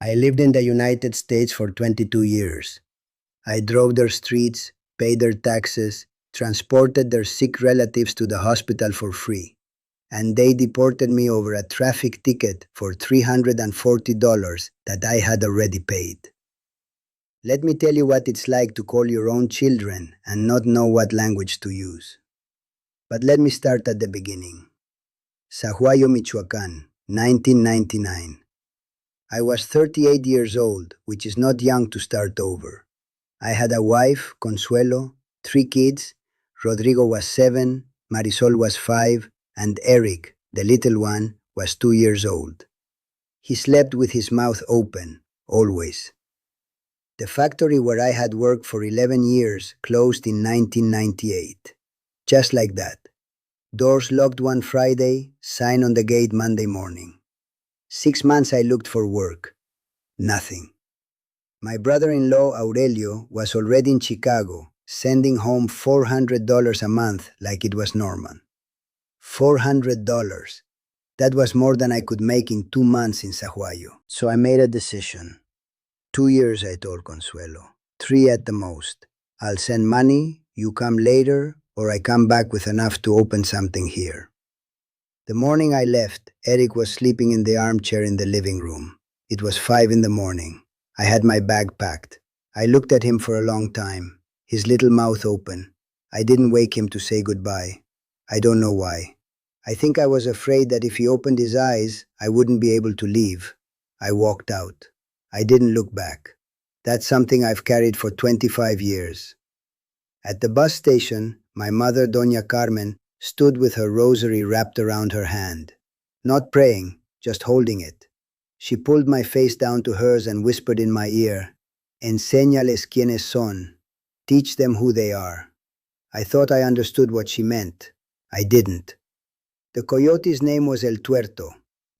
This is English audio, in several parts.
I lived in the United States for 22 years. I drove their streets, paid their taxes, transported their sick relatives to the hospital for free, and they deported me over a traffic ticket for $340 that I had already paid. Let me tell you what it's like to call your own children and not know what language to use. But let me start at the beginning. Sahuayo, Michoacán, 1999. I was 38 years old, which is not young to start over. I had a wife, Consuelo, 3 kids. Rodrigo was 7, Marisol was 5, and Eric, the little one, was 2 years old. He slept with his mouth open, always. The factory where I had worked for 11 years closed in 1998. Just like that. Doors locked one Friday, sign on the gate Monday morning. 6 months I looked for work. Nothing. My brother-in-law Aurelio was already in Chicago, sending home $400 a month like it was normal. $400. That was more than I could make in 2 months in Sahuayo. So I made a decision. 2 years, I told Consuelo. 3 at the most. I'll send money, you come later, or I come back with enough to open something here. The morning I left, Eric was sleeping in the armchair in the living room. It was 5 in the morning. I had my bag packed. I looked at him for a long time, his little mouth open. I didn't wake him to say goodbye. I don't know why. I think I was afraid that if he opened his eyes, I wouldn't be able to leave. I walked out. I didn't look back. That's something I've carried for 25 years. At the bus station, my mother, Doña Carmen, stood with her rosary wrapped around her hand. Not praying, just holding it. She pulled my face down to hers and whispered in my ear, "Enséñales quiénes son. Teach them who they are." I thought I understood what she meant. I didn't. The coyote's name was El Tuerto,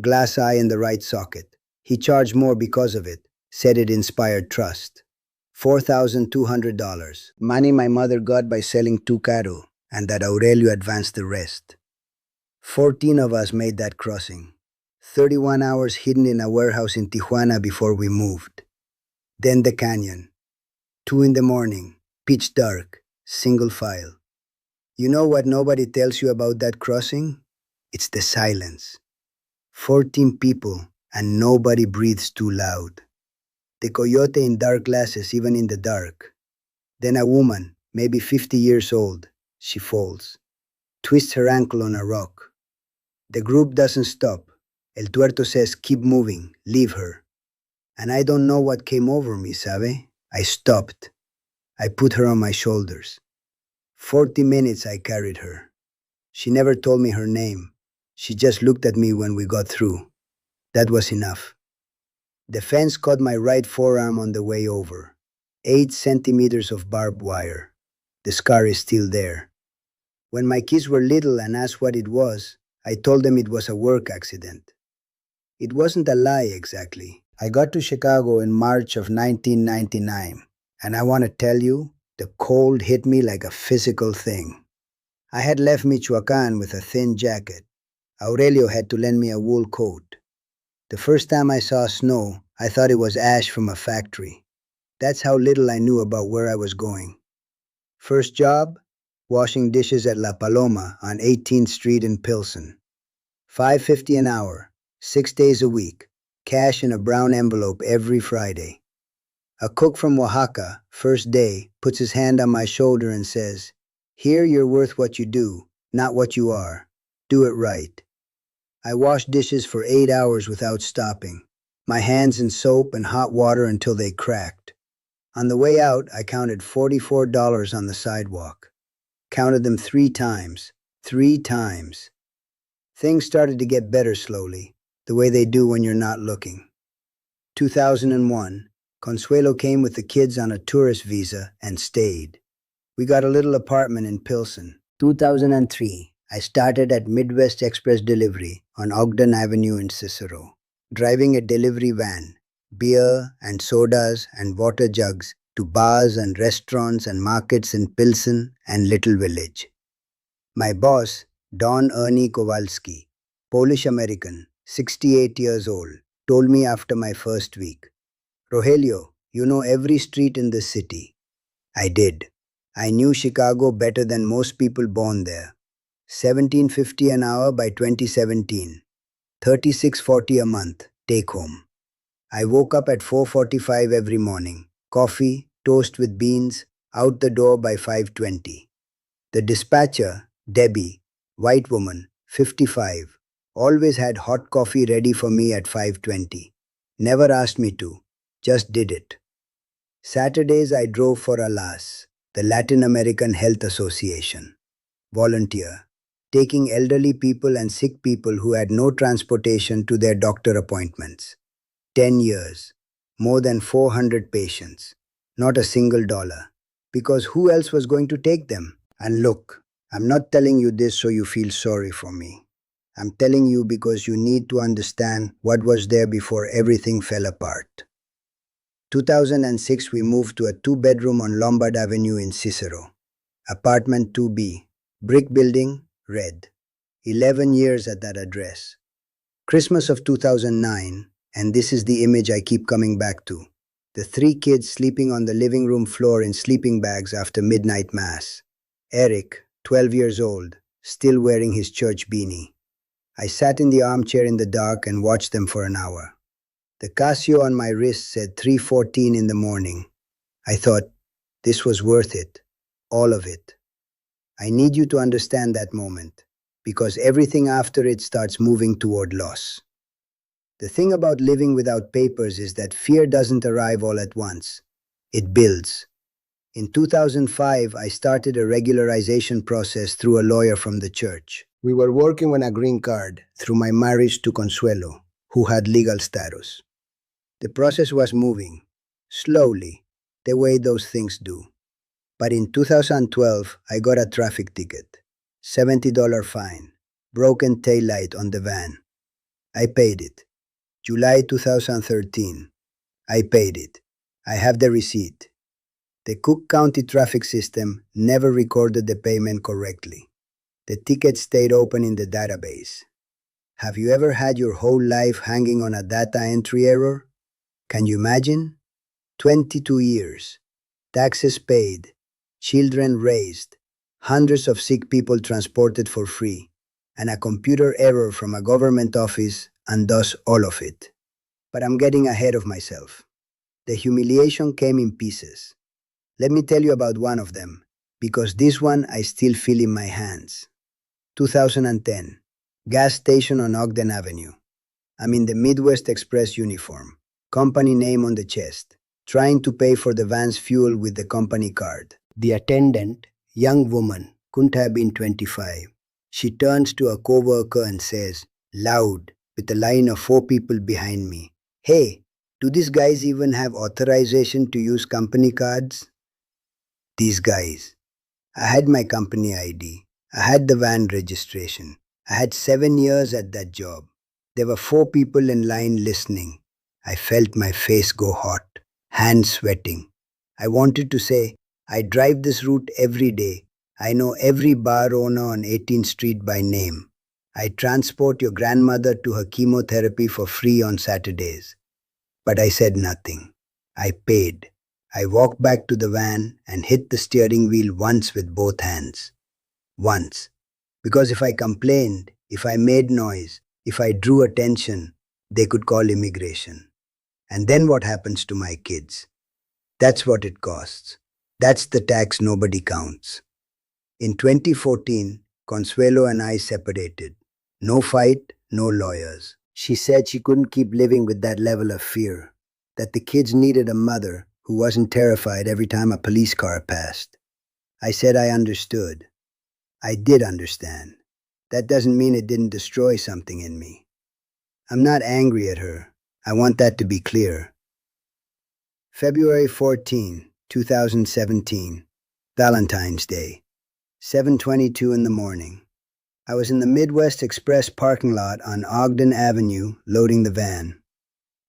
glass eye in the right socket. He charged more because of it, said it inspired trust. $4,200, money my mother got by selling 2 cattle, and that Aurelio advanced the rest. 14 of us made that crossing. 31 hours hidden in a warehouse in Tijuana before we moved. Then the canyon. 2 in the morning, pitch dark, single file. You know what nobody tells you about that crossing? It's the silence. 14 people, and nobody breathes too loud. The coyote in dark glasses even in the dark. Then a woman, maybe 50 years old, she falls. Twists her ankle on a rock. The group doesn't stop. El Tuerto says, "Keep moving, leave her." And I don't know what came over me, sabe? I stopped. I put her on my shoulders. 40 minutes I carried her. She never told me her name. She just looked at me when we got through. That was enough. The fence caught my right forearm on the way over. 8 centimeters of barbed wire. The scar is still there. When my kids were little and asked what it was, I told them it was a work accident. It wasn't a lie exactly. I got to Chicago in March of 1999, and I want to tell you, the cold hit me like a physical thing. I had left Michoacán with a thin jacket. Aurelio had to lend me a wool coat. The first time I saw snow, I thought it was ash from a factory. That's how little I knew about where I was going. First job, washing dishes at La Paloma on 18th Street in Pilsen. $5.50 an hour, 6 days a week, cash in a brown envelope every Friday. A cook from Oaxaca, first day, puts his hand on my shoulder and says, "Here you're worth what you do, not what you are. Do it right." I washed dishes for 8 hours without stopping, my hands in soap and hot water until they cracked. On the way out, I counted $44 on the sidewalk. Counted them 3 times. 3 times. Things started to get better slowly, the way they do when you're not looking. 2001, Consuelo came with the kids on a tourist visa and stayed. We got a little apartment in Pilsen. 2003, I started at Midwest Express Delivery on Ogden Avenue in Cicero, driving a delivery van, beer and sodas and water jugs to bars and restaurants and markets in Pilsen and Little Village. My boss, Don Ernie Kowalski, Polish-American, 68 years old, told me after my first week, Rogelio, you know every street in this city. I did. I knew Chicago better than most people born there. 1750 an hour by 2017. 3640 a month, take home. I woke up at 4:45 every morning. Coffee, toast with beans, out the door by 5:20. The dispatcher, Debbie, white woman, 55, always had hot coffee ready for me at 5:20. Never asked me to, just did it. Saturdays I drove for ALAS, the Latin American Health Association. Volunteer, taking elderly people and sick people who had no transportation to their doctor appointments. 10 years, more than 400 patients, not a single dollar. Because who else was going to take them? And look, I'm not telling you this so you feel sorry for me. I'm telling you because you need to understand what was there before everything fell apart. 2006, we moved to a two-bedroom on Lombard Avenue in Cicero. Apartment 2B, brick building, red. 11 years at that address. Christmas of 2009, and this is the image I keep coming back to. The three kids sleeping on the living room floor in sleeping bags after midnight mass. Eric, 12 years old, still wearing his church beanie. I sat in the armchair in the dark and watched them for an hour. The Casio on my wrist said 3:14 in the morning. I thought, this was worth it. All of it. I need you to understand that moment, because everything after it starts moving toward loss. The thing about living without papers is that fear doesn't arrive all at once. It builds. In 2005, I started a regularization process through a lawyer from the church. We were working on a green card through my marriage to Consuelo, who had legal status. The process was moving, slowly, the way those things do. But in 2012, I got a traffic ticket. $70 fine. Broken taillight on the van. I paid it. July 2013. I paid it. I have the receipt. The Cook County traffic system never recorded the payment correctly. The ticket stayed open in the database. Have you ever had your whole life hanging on a data entry error? Can you imagine? 22 years. Taxes paid. Children raised. Hundreds of sick people transported for free. And a computer error from a government office undoes all of it. But I'm getting ahead of myself. The humiliation came in pieces. Let me tell you about one of them, because this one I still feel in my hands. 2010. Gas station on Ogden Avenue. I'm in the Midwest Express uniform, company name on the chest, trying to pay for the van's fuel with the company card. The attendant, young woman, couldn't have been 25. She turns to a coworker and says, loud, with a line of 4 people behind me, "Hey, do these guys even have authorization to use company cards?" These guys. I had my company ID. I had the van registration. I had 7 years at that job. There were 4 people in line listening. I felt my face go hot, hands sweating. I wanted to say, I drive this route every day. I know every bar owner on 18th Street by name. I transport your grandmother to her chemotherapy for free on Saturdays. But I said nothing. I paid. I walked back to the van and hit the steering wheel once with both hands. Once. Because if I complained, if I made noise, if I drew attention, they could call immigration. And then what happens to my kids? That's what it costs. That's the tax nobody counts. In 2014, Consuelo and I separated. No fight, no lawyers. She said she couldn't keep living with that level of fear, that the kids needed a mother who wasn't terrified every time a police car passed. I said I understood. I did understand. That doesn't mean it didn't destroy something in me. I'm not angry at her. I want that to be clear. February 14, 2017, Valentine's Day, 7:22 in the morning. I was in the Midwest Express parking lot on Ogden Avenue loading the van.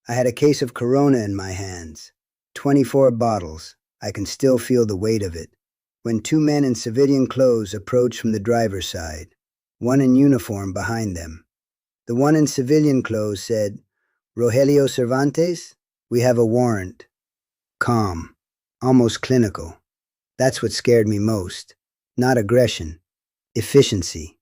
I had a case of Corona in my hands. 24 bottles. I can still feel the weight of it. When 2 men in civilian clothes approached from the driver's side, one in uniform behind them. The one in civilian clothes said, "Rogelio Cervantes?" We have a warrant. Calm. Almost clinical. That's what scared me most. Not aggression. Efficiency.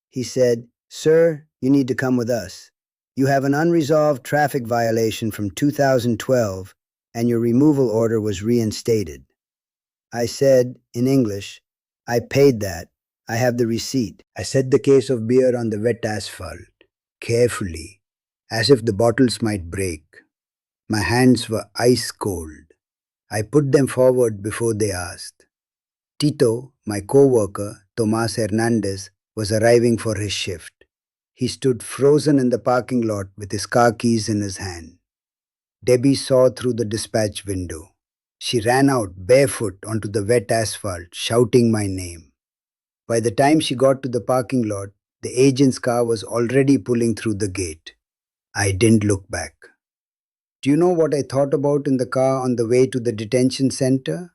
He said, "Sir, you need to come with us. You have an unresolved traffic violation from 2012, and your removal order was reinstated." I said, in English, "I paid that. I have the receipt." I set the case of beer on the wet asphalt, carefully, as if the bottles might break. My hands were ice cold. I put them forward before they asked. Tito, my co-worker, Tomas Hernandez, was arriving for his shift. He stood frozen in the parking lot with his car keys in his hand. Debbie saw through the dispatch window. She ran out barefoot onto the wet asphalt, shouting my name. By the time she got to the parking lot, the agent's car was already pulling through the gate. I didn't look back. Do you know what I thought about in the car on the way to the detention center?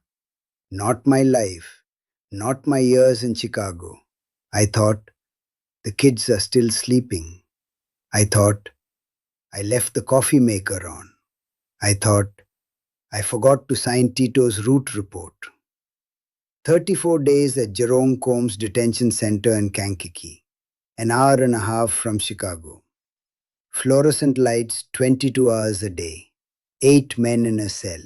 Not my life, not my years in Chicago. I thought, the kids are still sleeping. I thought, I left the coffee maker on. I thought, I forgot to sign Tito's route report. 34 days at Jerome Combs Detention Center in Kankakee, an hour and a half from Chicago. Fluorescent lights 22 hours a day. 8 men in a cell.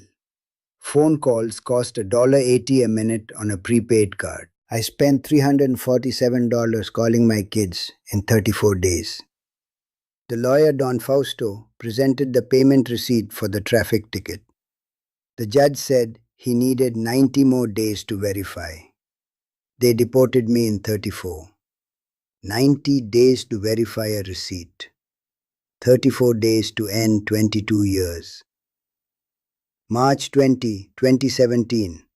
Phone calls cost $1.80 a minute on a prepaid card. I spent $347 calling my kids in 34 days. The lawyer Don Fausto presented the payment receipt for the traffic ticket. The judge said he needed 90 more days to verify. They deported me in 34. 90 days to verify a receipt. 34 days to end 22 years. March 20, 2017.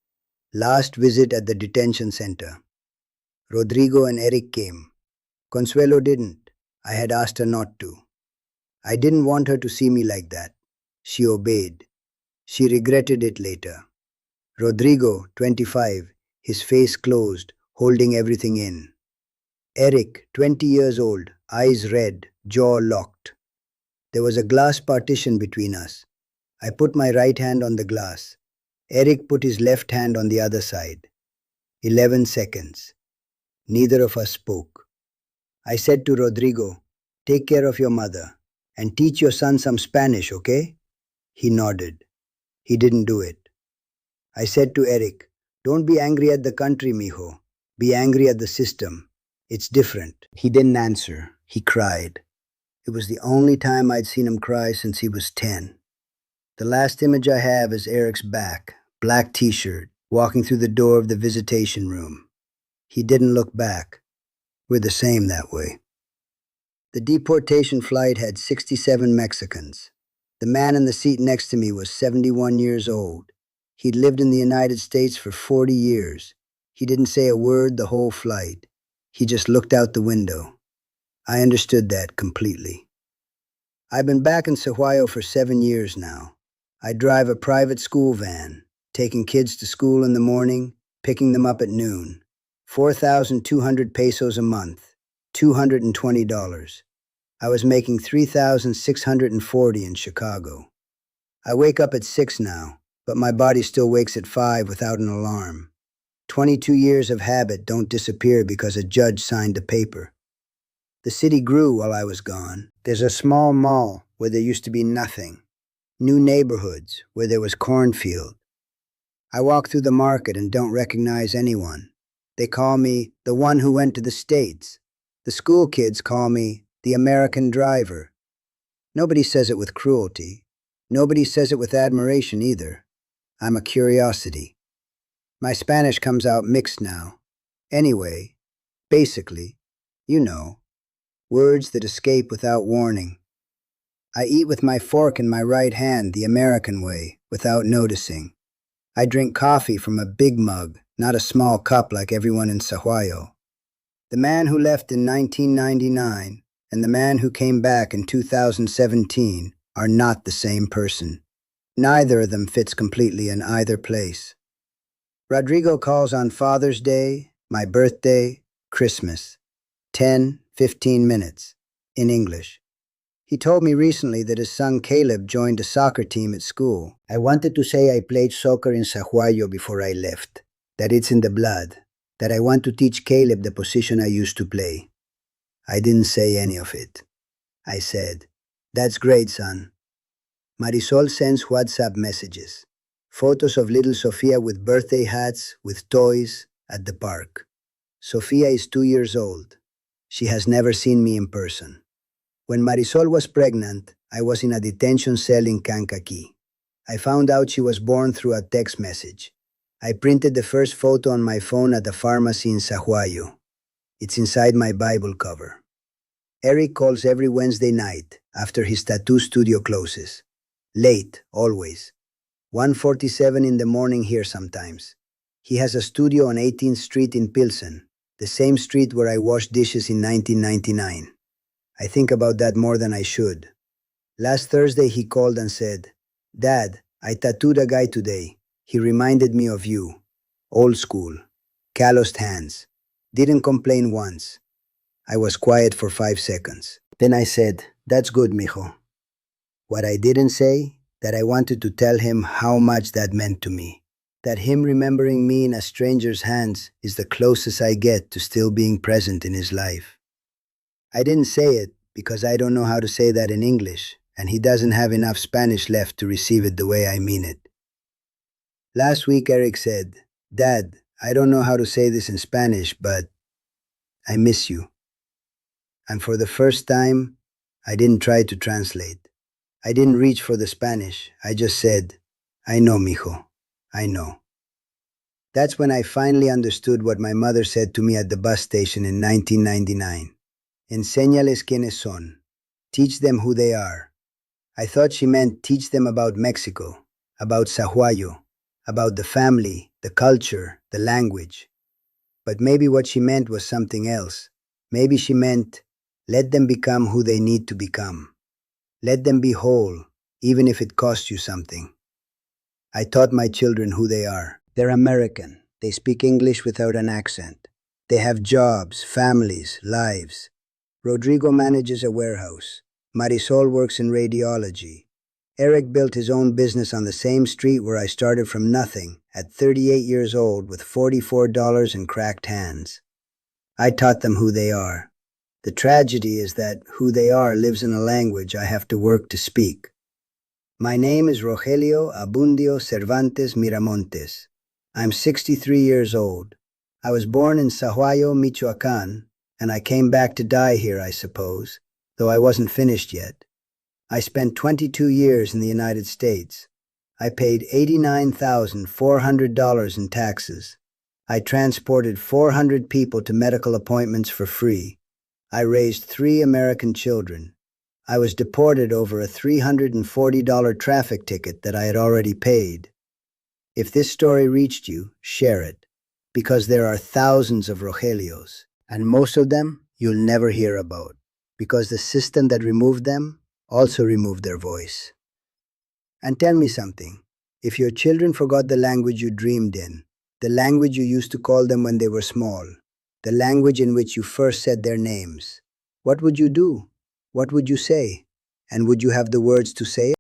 Last visit at the detention center. Rodrigo and Eric came. Consuelo didn't. I had asked her not to. I didn't want her to see me like that. She obeyed. She regretted it later. Rodrigo, 25, his face closed, holding everything in. Eric, 20 years old, eyes red, jaw locked. There was a glass partition between us. I put my right hand on the glass. Eric put his left hand on the other side. 11 seconds. Neither of us spoke. I said to Rodrigo, "Take care of your mother and teach your son some Spanish, okay?" He nodded. He didn't do it. I said to Eric, "Don't be angry at the country, mijo. Be angry at the system. It's different." He didn't answer. He cried. It was the only time I'd seen him cry since he was 10. The last image I have is Eric's back, black t-shirt, walking through the door of the visitation room. He didn't look back. We're the same that way. The deportation flight had 67 Mexicans. The man in the seat next to me was 71 years old. He'd lived in the United States for 40 years. He didn't say a word the whole flight. He just looked out the window. I understood that completely. I've been back in Sahuayo for 7 years now. I drive a private school van, taking kids to school in the morning, picking them up at noon. 4,200 pesos a month, $220. I was making 3,640 in Chicago. I wake up at 6 now, but my body still wakes at 5 without an alarm. 22 years of habit don't disappear because a judge signed a paper. The city grew while I was gone. There's a small mall where there used to be nothing. New neighborhoods where there was cornfield. I walk through the market and don't recognize anyone. They call me the one who went to the States. The school kids call me the American driver. Nobody says it with cruelty. Nobody says it with admiration either. I'm a curiosity. My Spanish comes out mixed now. Anyway, basically, you know, words that escape without warning. I eat with my fork in my right hand the American way, without noticing. I drink coffee from a big mug, not a small cup like everyone in Sahuayo. The man who left in 1999 and the man who came back in 2017 are not the same person. Neither of them fits completely in either place. Rodrigo calls on Father's Day, my birthday, Christmas. 10, 15 minutes, in English. He told me recently that his son Caleb joined a soccer team at school. I wanted to say I played soccer in Sahuayo before I left, that it's in the blood, that I want to teach Caleb the position I used to play. I didn't say any of it. I said, "That's great, son." Marisol sends WhatsApp messages. Photos of little Sofia with birthday hats, with toys, at the park. Sofia is 2 years old. She has never seen me in person. When Marisol was pregnant, I was in a detention cell in Kankakee. I found out she was born through a text message. I printed the first photo on my phone at the pharmacy in Sahuayo. It's inside my Bible cover. Eric calls every Wednesday night after his tattoo studio closes. Late, always. 1:47 in the morning here sometimes. He has a studio on 18th Street in Pilsen, the same street where I washed dishes in 1999. I think about that more than I should. Last Thursday he called and said, "Dad, I tattooed a guy today. He reminded me of you. Old school. Calloused hands. Didn't complain once." I was quiet for 5 seconds. Then I said, "That's good, mijo." What I didn't say, that I wanted to tell him how much that meant to me. That him remembering me in a stranger's hands is the closest I get to still being present in his life. I didn't say it because I don't know how to say that in English, and he doesn't have enough Spanish left to receive it the way I mean it. Last week Eric said, "Dad, I don't know how to say this in Spanish, but I miss you." And for the first time, I didn't try to translate. I didn't reach for the Spanish. I just said, "I know, mijo. I know." That's when I finally understood what my mother said to me at the bus station in 1999. Enséñales quiénes son. Teach them who they are. I thought she meant teach them about Mexico, about Sahuayo, about the family, the culture, the language. But maybe what she meant was something else. Maybe she meant let them become who they need to become. Let them be whole, even if it costs you something. I taught my children who they are. They're American. They speak English without an accent. They have jobs, families, lives. Rodrigo manages a warehouse. Marisol works in radiology. Eric built his own business on the same street where I started from nothing at 38 years old with $44 and cracked hands. I taught them who they are. The tragedy is that who they are lives in a language I have to work to speak. My name is Rogelio Abundio Cervantes Miramontes. I'm 63 years old. I was born in Sahuayo, Michoacán, and I came back to die here, I suppose, though I wasn't finished yet. I spent 22 years in the United States. I paid $89,400 in taxes. I transported 400 people to medical appointments for free. I raised 3 American children. I was deported over a $340 traffic ticket that I had already paid. If this story reached you, share it, because there are thousands of Rogelios, and most of them you'll never hear about, because the system that removed them also removed their voice. And tell me something, if your children forgot the language you dreamed in, the language you used to call them when they were small, the language in which you first said their names, what would you do? What would you say? And would you have the words to say it?